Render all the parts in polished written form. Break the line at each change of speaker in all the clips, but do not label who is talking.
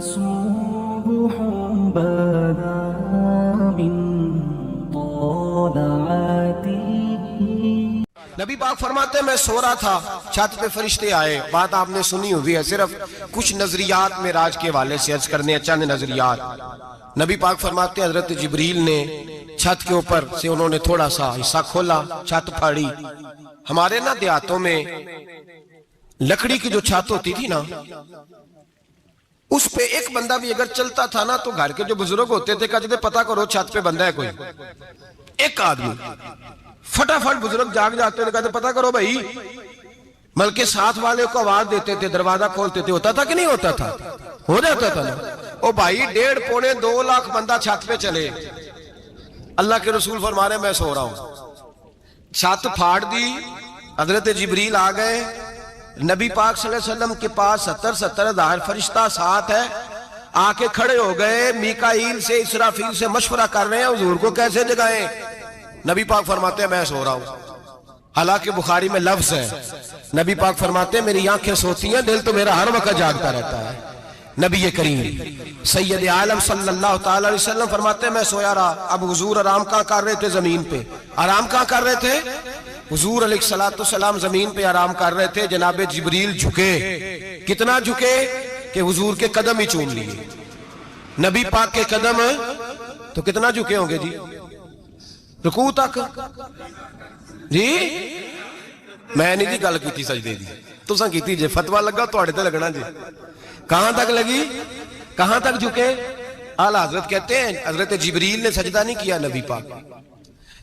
صبح بدا من طلعته.
نبی پاک فرماتے ہیں میں سو رہا تھا، چھت پہ فرشتے آئے. بات آپ نے سنی ہوئی ہے، صرف کچھ نظریات معراج کے حوالے سے عرض کرنے ہیں، چند نظریات. نبی پاک فرماتے ہیں حضرت جبریل نے چھت کے اوپر سے انہوں نے تھوڑا سا حصہ کھولا، چھت پھاڑی. ہمارے نا دیہاتوں میں لکڑی کی جو چھت ہوتی تھی نا، اس پہ ایک بندہ بھی اگر چلتا تھا نا تو گھر کے جو بزرگ ہوتے تھے کہتے تھے پتہ کرو چھت پہ بندہ ہے کوئی. ایک آدمی فٹافٹ بزرگ جاگ جاتے تھے، کہتے پتہ کرو بھائی. بلکہ ساتھ والے کو آواز دیتے تھے، دروازہ کھولتے تھے. ہوتا تھا کہ نہیں ہوتا تھا؟ ہو جاتا تھا نا. او بھائی 1.5 پونے 2 لاکھ بندہ چھت پہ چلے. اللہ کے رسول فرما رہے ہیں میں سو رہا ہوں. چھت پھاڑ دی، حضرت جبریل آ گئے. نبی پاک صلی اللہ علیہ وسلم کے پاس 70 ہزار فرشتہ ساتھ ہے. آ کے کھڑے ہو گئے، میکائیل سے اسرافیل سے مشورہ کر رہے ہیں حضور کو کیسے جگائیں. نبی پاک فرماتے ہیں میں سو رہا ہوں. حالانکہ بخاری میں لفظ ہے، نبی پاک فرماتے ہیں میری آنکھیں سوتی ہیں، دل تو میرا ہر وقت جاگتا رہتا ہے. نبی کریم سید عالم صلی اللہ تعالی علیہ وسلم فرماتے ہیں میں سویا رہا. اب حضور آرام کہاں کر رہے تھے؟ زمین پہ. آرام کہاں کر رہے تھے؟ حضور علیہ السلام زمین پہ آرام کر رہے تھے. جناب جبریل جھکے. کتنا جھکے کہ حضور کے قدم ہی چوم لیے. نبی پاک کے قدم تو کتنا جھکے ہوں گے جی؟ رکوع تک. جی میں نہیں جی گل کی سجدے دی، تساں کیتی جے فتوی لگا تواڈے تے لگنا جی. کہاں تک لگی؟ کہاں تک جھکے؟ اعلیٰ حضرت کہتے ہیں حضرت جبریل نے سجدہ نہیں کیا نبی پاک.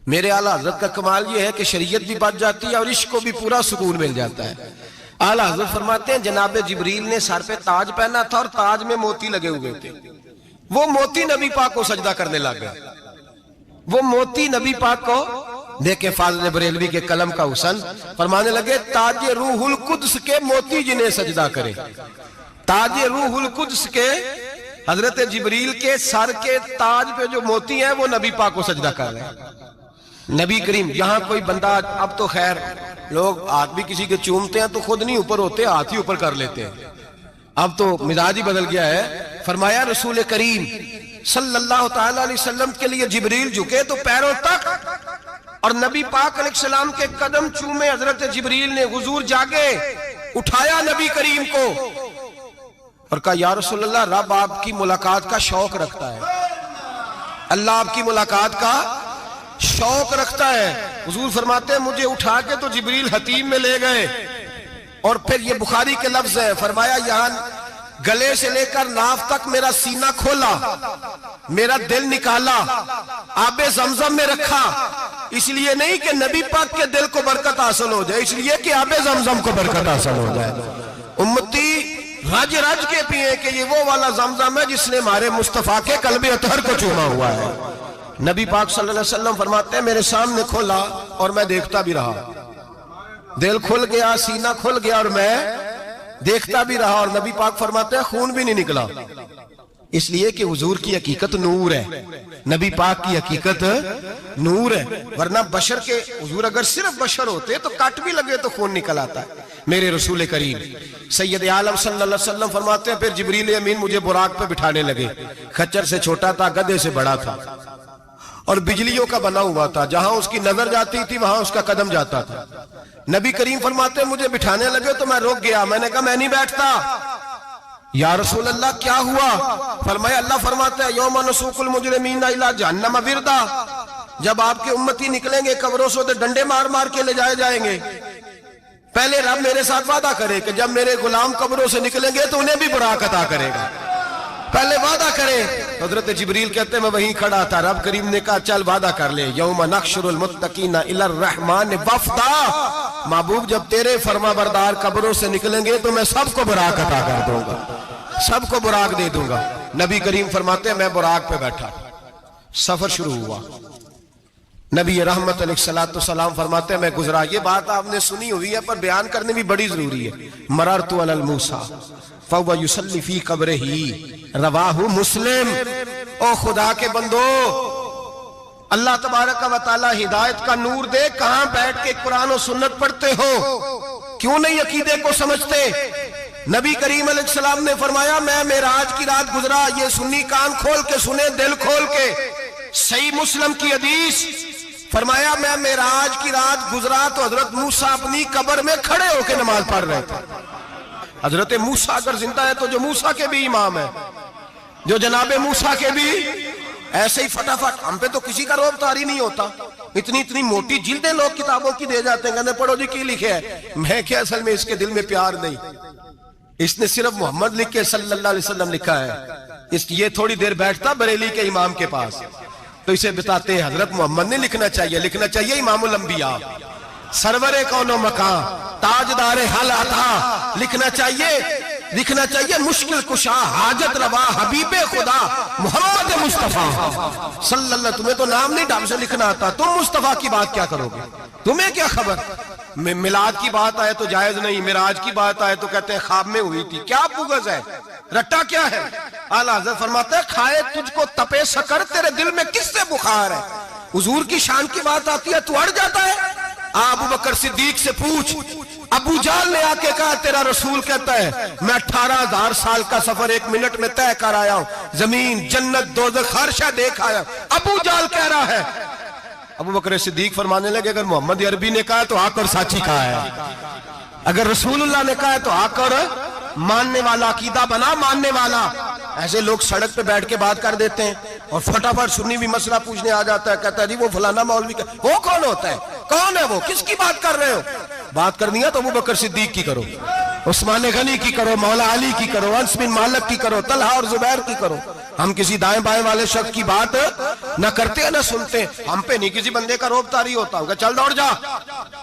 میرے اعلیٰ حضرت کا کمال یہ ہے کہ شریعت بھی بچ جاتی ہے اور عشق کو بھی پورا سکون مل جاتا ہے. اعلیٰ حضرت فرماتے ہیں جناب جبریل نے سر پہ تاج پہنا تھا اور تاج میں موتی لگے ہوئے تھے. وہ موتی نبی پاک کو سجدہ کرنے لگ گئے. وہ موتی نبی پاک کو دیکھیں. فاضل بریلوی کے قلم کا حسن فرمانے لگے تاج روح القدس کے موتی جنہیں سجدہ کرے. تاج روح القدس کے حضرت جبریل کے سر کے تاج پہ جو موتی ہیں وہ نبی پاک کو سجدہ کر رہے ہیں. نبی کریم یہاں کوئی بندہ، اب تو خیر لوگ ہاتھ بھی کسی کے چومتے ہیں تو خود نہیں اوپر ہوتے، ہاتھ ہی اوپر کر لیتے ہیں. اب تو مزاج ہی بدل گیا ہے. فرمایا رسول کریم صلی اللہ تعالی علیہ وسلم کے لیے جبریل جھکے تو پیروں تک، اور نبی پاک علیہ السلام کے قدم چومے. حضرت جبریل نے حضور جاگے، اٹھایا نبی کریم کو اور کہا یا رسول اللہ رب آپ کی ملاقات کا شوق رکھتا ہے. اللہ آپ کی ملاقات کا شوق رکھتا ہے. حضور فرماتے ہیں مجھے اٹھا کے تو جبریل حتیم میں لے گئے. اور پھر یہ بخاری کے لفظ ہے، فرمایا یہاں گلے سے لے کر ناف تک میرا سینہ کھولا، میرا دل نکالا، آب زمزم میں رکھا. اس لیے نہیں کہ نبی پاک کے دل کو برکت حاصل ہو جائے، اس لیے کہ آب زمزم کو برکت حاصل ہو جائے. امتی رج رج کے پیئے کہ یہ وہ والا زمزم ہے جس نے ہمارے مصطفیٰ کے قلب اطہر کو چوما ہوا ہے. نبی پاک صلی اللہ علیہ وسلم فرماتے ہیں میرے سامنے کھولا اور میں دیکھتا بھی رہا. دل کھل گیا، سینہ کھل گیا اور میں دیکھتا بھی رہا. اور نبی پاک فرماتے ہیں خون بھی نہیں نکلا، اس لیے کہ حضور کی حقیقت نور ہے. نبی پاک کی حقیقت نور ہے. ورنہ بشر کے حضور اگر صرف بشر ہوتے تو کٹ بھی لگے تو خون نکل آتا ہے. میرے رسول کریم سید عالم صلی اللہ علیہ وسلم فرماتے ہیں پھر جبریل امین مجھے براق پہ بٹھانے لگے. خچر سے چھوٹا تھا، گدھے سے بڑا تھا اور بجلیوں کا بنا ہوا تھا. جہاں اس کی نظر جاتی تھی وہاں اس کا قدم جاتا تھا. نبی کریم فرماتے ہیں مجھے بٹھانے لگے تو میں رک گیا. میں نے کہا میں نہیں بیٹھتا. یا رسول اللہ کیا ہوا؟ فرمایا اللہ فرماتا ہے یوم نسوق المجرمین الی جہنم وردا. جب آپ کے امتی نکلیں گے قبروں سے تو ڈنڈے مار مار کے لے جائے جائیں گے. پہلے رب میرے ساتھ وعدہ کرے کہ جب میرے غلام قبروں سے نکلیں گے تو انہیں بھی براق عطا کرے گا. پہلے وعدہ کرے. حضرت جبریل کہتے ہیں میں وہیں کھڑا تھا. رب کریم نے کہا چل وعدہ کر لے. یوم نحشر المتقین الی الرحمن وفدا. محبوب جب تیرے فرما بردار قبروں سے نکلیں گے تو میں سب کو براق عطا کر دوں گا، سب کو براق دے دوں گا. نبی کریم فرماتے ہیں میں براق پہ بیٹھا. سفر شروع ہوا. نبی رحمت علیہ السلام فرماتے ہیں میں گزرا. یہ بات آپ نے سنی ہوئی ہے پر بیان کرنے بھی بڑی ضروری ہے. مررت علی الموسیٰ فَهُوَ يُصَلِّ فِي قَبْرِهِ رواہ مسلم. او خدا کے بندو، اللہ تبارک و تعالی ہدایت کا نور دے. کہاں بیٹھ کے قرآن و سنت پڑھتے ہو؟ کیوں نہیں عقیدے کو سمجھتے؟ نبی کریم علیہ السلام نے فرمایا میں معراج کی رات گزرا، یہ سنی کان کھول کے سنے، دل کھول کے، صحیح مسلم کی حدیث، فرمایا میں معراج کی رات گزرا تو حضرت موسیٰ اپنی قبر میں کھڑے ہو کے نماز پڑھ رہے تھے۔ حضرت موسیٰ اگر زندہ ہے تو جو موسیٰ کے بھی امام ہے، جو جناب موسیٰ کے بھی ایسے ہی فٹافٹ، ہم پہ تو کسی کا روب طاری نہیں ہوتا، اتنی موٹی جلدیں لوگ کتابوں کی دے جاتے ہیں، کہتے ہیں پڑھو جی کی لکھے ہے، میں کیا اصل میں اس کے دل میں پیار نہیں، اس نے صرف محمد لکھ کے صلی اللہ علیہ وسلم لکھا ہے، یہ تھوڑی دیر بیٹھتا بریلی کے امام کے پاس تو اسے بتاتے ہیں حضرت محمد نے لکھنا چاہیے امام الانبیاء، سرور کون و مکان، تاجدار حل عطا، لکھنا چاہیے مشکل کشا، حاجت روا، حبیب خدا محمد مصطفیٰ صلی اللہ۔ تمہیں تو نام نہیں ڈھنگ سے لکھنا آتا، تم مصطفیٰ کی بات کیا کرو گے؟ تمہیں کیا خبر؟ میلاد کی بات آئے تو جائز نہیں، معراج کی بات آئے تو کہتے ہیں خواب میں ہوئی تھی، کیا بغض ہے، رٹا کیا ہے؟ اعلیٰ حضرت فرماتے ہیں کھائے تجھ کو تپے سکر، تیرے دل میں کس سے بخار ہے؟ حضور کی شان کی بات آتی ہے تو اڑ جاتا ہے۔ ابو بکر صدیق سے پوچھ، ابو جہل نے آ کے کہا تیرا رسول کہتا ہے میں 18,000 سال کا سفر 1 منٹ میں طے کر آیا ہوں، زمین جنت دوزخ ہر شے دیکھ آیا، ابو جہل کہہ رہا ہے۔ ابو بکر صدیق فرمانے لگے اگر محمد عربی نے کہا تو آ کر سچی کہا ہے، اگر رسول اللہ نے کہا ہے تو آ کر ماننے والا، عقیدہ بنا ماننے والا۔ ایسے لوگ سڑک پہ بیٹھ کے بات کر دیتے ہیں اور فٹافٹ سنی بھی مسئلہ پوچھنے آ جاتا ہے، کہتا ہے جی وہ فلانا مولوی کا، وہ کون ہوتا ہے، کون ہے وہ، کس کی بات کر رہے ہو؟ بات کرنی ہے تو ابو بکر صدیق کی کرو، عثمان غنی کی کرو، مولا علی کی کرو، انس بن مالک کی کرو، طلحہ اور زبیر کی کرو۔ ہم کسی دائیں بائیں والے شخص کی بات نہ کرتے نہ سنتے، ہم پہ نہیں کسی بندے کا روب طاری ہوتا ہوگا چل دوڑ جا،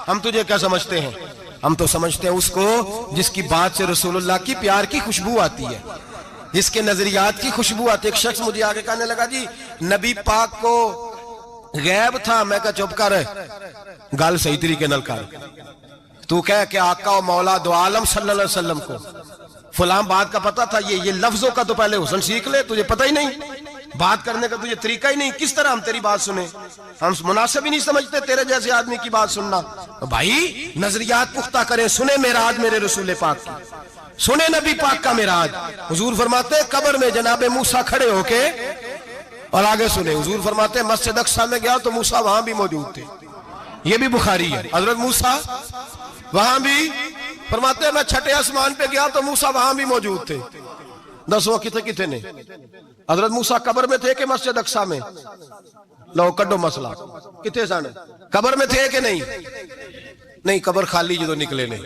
ہم تجھے کیا سمجھتے ہیں؟ ہم تو سمجھتے ہیں اس کو جس کی بات سے رسول اللہ کی پیار کی خوشبو آتی ہے، جس کے نظریات کی خوشبو آتی ہے۔ ایک شخص مجھے آگے کہنے لگا جی نبی پاک کو غیب تھا، میں کہا چپ کر، گل صحیح طریقے نال کر، تو کہہ کہ آقا و مولا دو عالم صلی اللہ علیہ وسلم کو فلاں بات کا پتہ تھا، یہ لفظوں کا تو پہلے حسن سیکھ لے، تجھے پتہ ہی نہیں، بات کرنے کا تجھے طریقہ ہی نہیں، کس طرح ہم تیری بات سنیں؟ ہم مناسب ہی نہیں سمجھتے تیرے جیسے آدمی کی بات سننا۔ بھائی نظریات پختہ کریں، سنیں معراج میرے رسول پاک کی، سنیں نبی پاک کا معراج۔ حضور فرماتے ہیں قبر میں جناب موسیٰ کھڑے ہو کے، اور آگے سنیں حضور فرماتے ہیں مسجد اقصیٰ میں گیا تو موسیٰ وہاں بھی موجود تھے، یہ بھی بخاری ہے، حضرت موسیٰ وہاں بھی، فرماتے ہیں میں چھٹے آسمان پہ گیا تو موسیٰ وہاں بھی موجود تھے۔ دسو کتنے نے حضرت موسیٰ قبر میں تھے کہ مسجد اقصیٰ میں؟ لو کڈو مسئلہ، کتنے سن قبر میں تھے کہ نہیں؟ قبر خالی جدو نکلے نے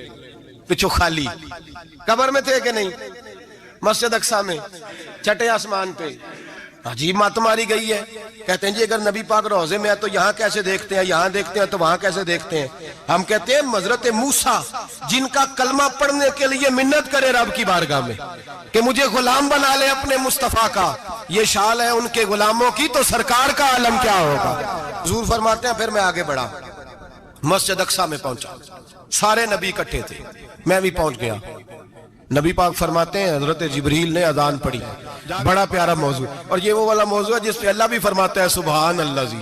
پچھو خالی، قبر میں تھے کہ نہیں؟ مسجد اقصیٰ میں چھٹے آسمان پہ۔ عجیب مات ماری گئی ہے، کہتے ہیں جی اگر نبی پاک روضے میں ہے تو یہاں کیسے دیکھتے ہیں، یہاں دیکھتے ہیں تو وہاں کیسے دیکھتے ہیں؟ ہم کہتے ہیں حضرت موسیٰ جن کا کلمہ پڑھنے کے لیے منت کرے رب کی بارگاہ میں کہ مجھے غلام بنا لے اپنے مصطفیٰ کا، یہ شال ہے ان کے غلاموں کی، تو سرکار کا عالم کیا ہوگا؟ حضور فرماتے ہیں پھر میں آگے بڑھا، مسجد اقصیٰ میں پہنچا، سارے نبی اکٹھے تھے، میں بھی پہنچ گیا۔ نبی پاک فرماتے ہیں حضرت جبریل نے اذان پڑھی، بڑا پیارا موضوع، اور یہ وہ والا موضوع ہے جس پہ اللہ بھی فرماتا ہے سبحان اللہ جی،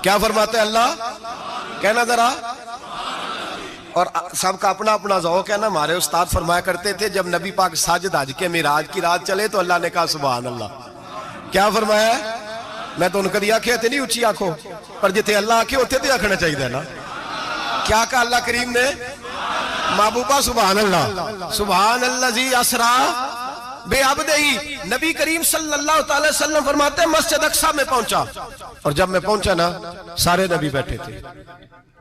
کیا فرماتا ہے اللہ؟ کہنا ذرا، اور سب کا اپنا اپنا ذوق ہے نا۔ ہمارے استاد فرمایا کرتے تھے جب نبی پاک ساجد حج کے معراج کی رات چلے تو اللہ نے کہا سبحان اللہ، کیا فرمایا؟ میں تو ان کو دیا کہ نہیں اچھی آنکھوں پر جتنے اللہ آنکھیں ہوتے تھے آنکھنا چاہیے نا، کیا کہا اللہ کریم نے؟ محبوبہ سبحان اللہ، سبحان الذی اسرا بے عبدہی۔ نبی کریم صلی اللہ تعالی وسلم فرماتے ہیں مسجد اقصیٰ میں پہنچا، اور جب میں پہنچا نا سارے نبی بیٹھے تھے۔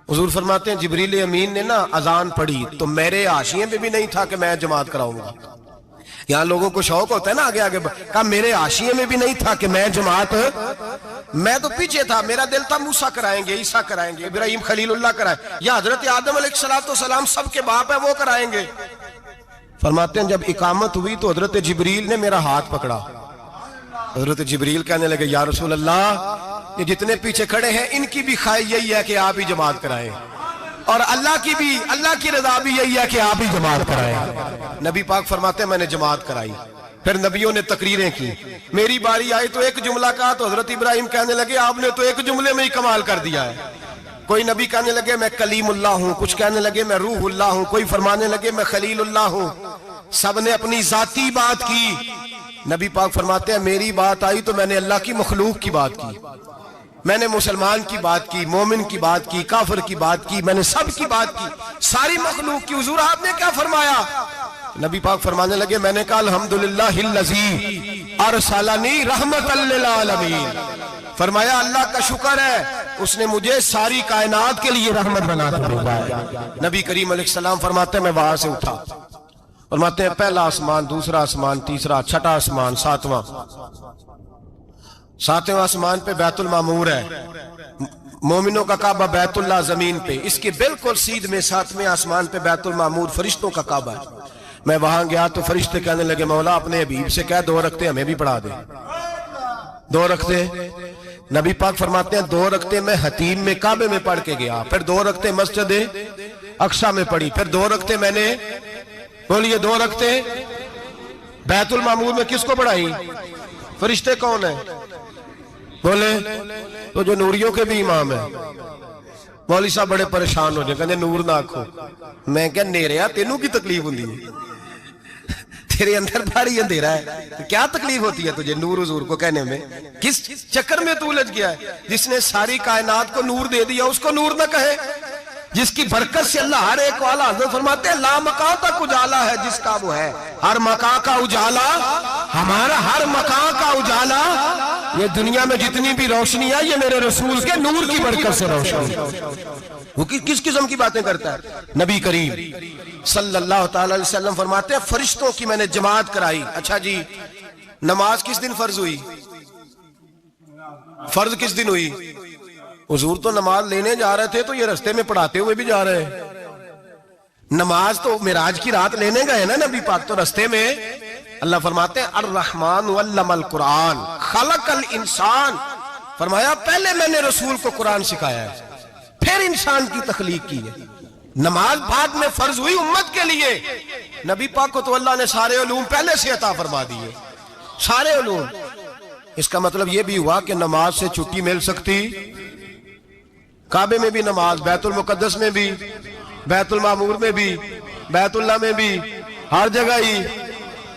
حضور فرماتے ہیں جبریل امین نے نا اذان پڑھی تو میرے حاشیے میں بھی نہیں تھا کہ میں جماعت کراؤں گا، یہاں لوگوں کو شوق ہوتا ہے نا آگے آگے، کہا میرے حاشیے میں بھی نہیں تھا کہ میں جماعت، میں تو پیچھے تھا، میرا دل تھا موسیٰ کرائیں گے، عیسیٰ کرائیں گے، ابراہیم خلیل اللہ کرائیں، یا حضرت آدم علیہ السلام سب کے باپ ہے وہ کرائیں گے۔ فرماتے ہیں جب اقامت ہوئی تو حضرت جبریل نے میرا ہاتھ پکڑا، حضرت جبریل کہنے لگے یا رسول اللہ یہ جتنے پیچھے کھڑے ہیں ان کی بھی خواہش یہی ہے کہ آپ ہی جماعت کرائیں، اور اللہ کی رضا بھی یہی ہے کہ آپ ہی جماعت کرائیں۔ نبی پاک فرماتے ہیں میں نے جماعت کرائی، پھر نبیوں نے تقریریں کی، میری باری آئی تو ایک جملہ کہا تو حضرت ابراہیم کہنے لگے آپ نے تو ایک جملے میں ہی کمال کر دیا ہے۔ کوئی نبی کہنے لگے میں کلیم اللہ ہوں، کچھ کہنے لگے میں روح اللہ ہوں، کوئی فرمانے لگے میں خلیل اللہ ہوں۔ سب نے اپنی ذاتی بات کی. نبی پاک فرماتے ہیں میری بات آئی تو میں نے اللہ کی مخلوق کی بات کی, میں نے مسلمان کی بات کی, مومن کی بات کی, کافر کی بات کی, میں نے سب کی بات کی, ساری مخلوق کی. حضور آپ نے کیا فرمایا؟ نبی پاک فرمانے لگے میں نے کہا الحمدللہ الذی ارسلنی رحمت للعالمین. فرمایا اللہ کا شکر ہے اس نے مجھے ساری کائنات کے لیے رحمت بنا کر بھیجا ہے. نبی کریم علیہ السلام فرماتے ہیں میں وہاں سے اٹھا, فرماتے ہیں پہلا آسمان, دوسرا آسمان, تیسرا, چھٹا آسمان, ساتواں آسمان پہ بیت المعمور ہے, مومنوں کا کعبہ بیت اللہ زمین پہ, اس کے بالکل سیدھ میں ساتویں آسمان پہ بیت المعمور فرشتوں کا کعبہ ہے. میں وہاں گیا تو فرشتے کہنے لگے مولا اپنے حبیب سے کہہ 2 رکعتیں ہمیں بھی پڑھا دے. 2 رکعتیں. نبی پاک فرماتے ہیں 2 رکعتیں میں حتیم میں کعبے میں پڑھ کے گیا, پھر 2 رکعتیں مسجد اقصی میں پڑھی, پھر 2 رکعتیں میں نے, بولیے 2 رکعتیں بیت المعمور میں کس کو پڑھائی؟ فرشتے کون ہیں بولے؟ تو جو نوریوں کے بھی امام ہیں. مولوی صاحب بڑے پریشان ہو جائے, کہنے نور نہ آکھو. میں کہا نیریا تینوں کی تکلیف ہوندی ہے, تیرے اندر بھاری اندھیرا ہے, کیا تکلیف ہوتی ہے تجھے نور حضور کو کہنے میں؟ کس چکر میں تو الجھ گیا ہے؟ جس نے ساری کائنات کو نور دے دیا اس کو نور نہ کہے, جس کی برکت سے اللہ ہر ایک والا. حضرت فرماتے ہیں لا مکان تک اجالا ہے جس کا وہ ہے, ہر مکان کا اجالا ہمارا, ہر مکان کا اجالا. یہ دنیا میں جتنی بھی روشنی ہے یہ میرے رسول کے نور کی برکت سے روشنی. وہ کس قسم کی باتیں کرتا ہے؟ نبی کریم صلی اللہ تعالی علیہ وسلم فرماتے ہیں فرشتوں کی میں نے جماعت کرائی. اچھا جی نماز کس دن فرض ہوئی؟ فرض کس دن ہوئی؟ حضور تو نماز لینے جا رہے تھے تو یہ رستے میں پڑھاتے ہوئے بھی جا رہے ہیں. نماز تو معراج کی رات لینے گئے نا نبی پاک, تو رستے میں اللہ فرماتے ہیں الرحمن علم القرآن خلق الانسان. فرمایا پہلے میں نے رسول کو قرآن سکھایا ہے پھر انسان کی تخلیق کی ہے. نماز بعد میں فرض ہوئی امت کے لیے. نبی پاک کو تو اللہ نے سارے علوم پہلے سے عطا فرما دیے, سارے علوم. اس کا مطلب یہ بھی ہوا کہ نماز سے چھٹی مل سکتی, کعبے میں بھی نماز, بیت المقدس میں بھی, بیت المعمور میں بھی, بیت اللہ میں بھی, ہر جگہ ہی.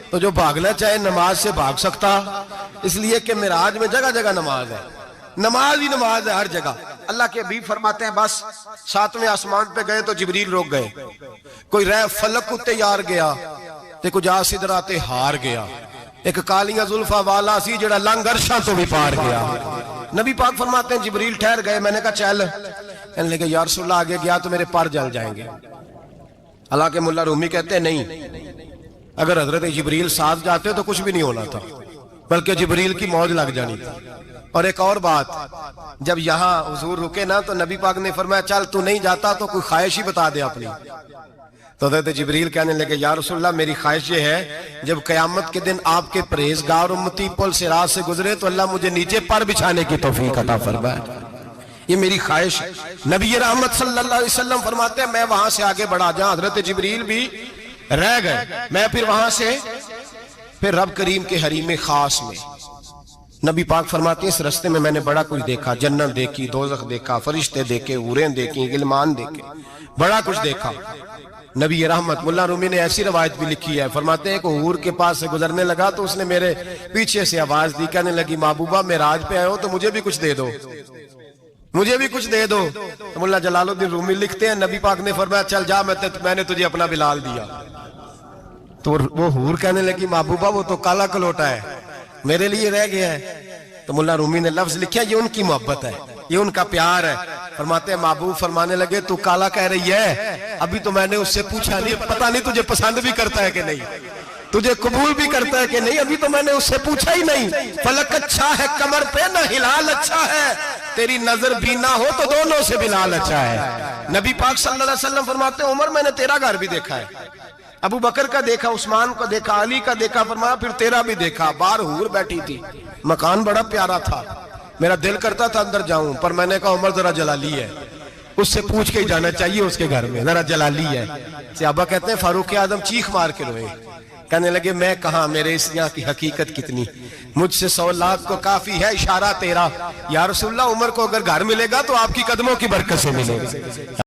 تو جو بھاگنا چاہے نماز سے بھاگ سکتا, اس لیے کہ معراج میں جگہ جگہ نماز ہے, نماز ہی نماز ہے ہر جگہ. اللہ کے حبیب فرماتے ہیں بس 7ویں آسمان پہ گئے تو جبریل روک گئے, کوئی رہ فلک اتے یار گیا تے کچھ آ سدراتے ہار گیا, ایک کالیاں زلفاں والا سی جڑا لنگ عرشاں تو بھی پار گیا. نبی پاک فرماتے ہیں جبریل ٹھہر گئے, میں نے کہا چل, کہنے لگے یا رسول اللہ آگے گیا تو میرے پر جل جائیں گے. حالانکہ ملا رومی کہتے ہیں نہیں, اگر حضرت جبریل ساتھ جاتے تو کچھ بھی نہیں ہونا تھا, بلکہ جبریل کی موج لگ جانی تھی. اور ایک اور بات, جب یہاں حضور رکے نا تو نبی پاک نے فرمایا چل تو نہیں جاتا تو کوئی خواہش ہی بتا دے اپنی. تو حضرت جبریل کہنے لگے یا رسول اللہ میری خواہش یہ ہے جب قیامت کے دن آپ کے پرہیزگار امتی پل صراط سے گزرے تو اللہ مجھے نیچے پر بچھانے کی توفیق عطا فرمائے, یہ میری خواہش. نبی رحمت صلی اللہ علیہ وسلم فرماتے ہیں میں وہاں سے آگے بڑھا جاؤں, حضرت جبریل بھی رہ گئے, میں پھر وہاں سے پھر رب کریم کے حریم خاص میں. نبی پاک فرماتے ہیں اس رستے میں نے بڑا کچھ دیکھا, جنت دیکھی, دوزخ دیکھا, فرشتے دیکھے, حوریں دیکھی, غلمان دیکھے, بڑا کچھ دیکھا. نبی رحمت ملا رومی نے ایسی روایت بھی لکھی ہے, فرماتے ہیں کہ حور کے پاس سے گزرنے لگا تو اس نے میرے پیچھے سے آواز دی, کہنے لگی محبوبہ معراج پہ آئے ہو تو مجھے بھی کچھ دے دو, مجھے بھی کچھ دے دو. تو ملا جلال الدین رومی لکھتے ہیں نبی پاک نے فرمایا چل جا میں نے تجھے اپنا بلال دیا. تو وہ حور کہنے لگی محبوبہ وہ تو کالا کلوٹا ہے, میرے لیے رہ گیا ہے. تو ملا رومی نے لفظ لکھا یہ ان کی محبت ہے, یہ ان کا پیار ہے. فرماتے ہیں محبوب فرمانے لگے تو کالا کہہ رہی ہے, ابھی تو میں نے اس سے پوچھا نہیں, پتہ نہیں تجھے پسند بھی کرتا ہے کہ نہیں, تجھے قبول بھی کرتا ہے کہ نہیں, ابھی تو میں نے اس سے پوچھا ہی نہیں. فلک اچھا ہے کمر پہ نہ ہلال اچھا ہے, تیری نظر بھی نہ ہو تو دونوں سے بلال اچھا ہے. نبی پاک صلی اللہ علیہ وسلم فرماتے ہیں عمر میں نے تیرا گھر بھی دیکھا ہے, ابو بکر کا دیکھا, عثمان کا دیکھا, علی کا دیکھا, فرمایا پھر تیرا بھی دیکھا. باہر حور بیٹھی تھی, مکان بڑا پیارا تھا, میرا دل کرتا تھا اندر جاؤں, پر میں نے کہا عمر ذرا جلالی ہے, اس سے پوچھ کے ہی جانا چاہیے اس کے گھر میں, ذرا جلالی ہے. صحابہ کہتے ہیں فاروق اعظم چیخ مار کے روئے, کہنے لگے میں کہاں, میرے اس یہاں کی حقیقت کتنی, مجھ سے 100 لاکھ کو کافی ہے اشارہ تیرا. یا رسول اللہ عمر کو اگر گھر ملے گا تو آپ کی قدموں کی برکت سے ملے گا.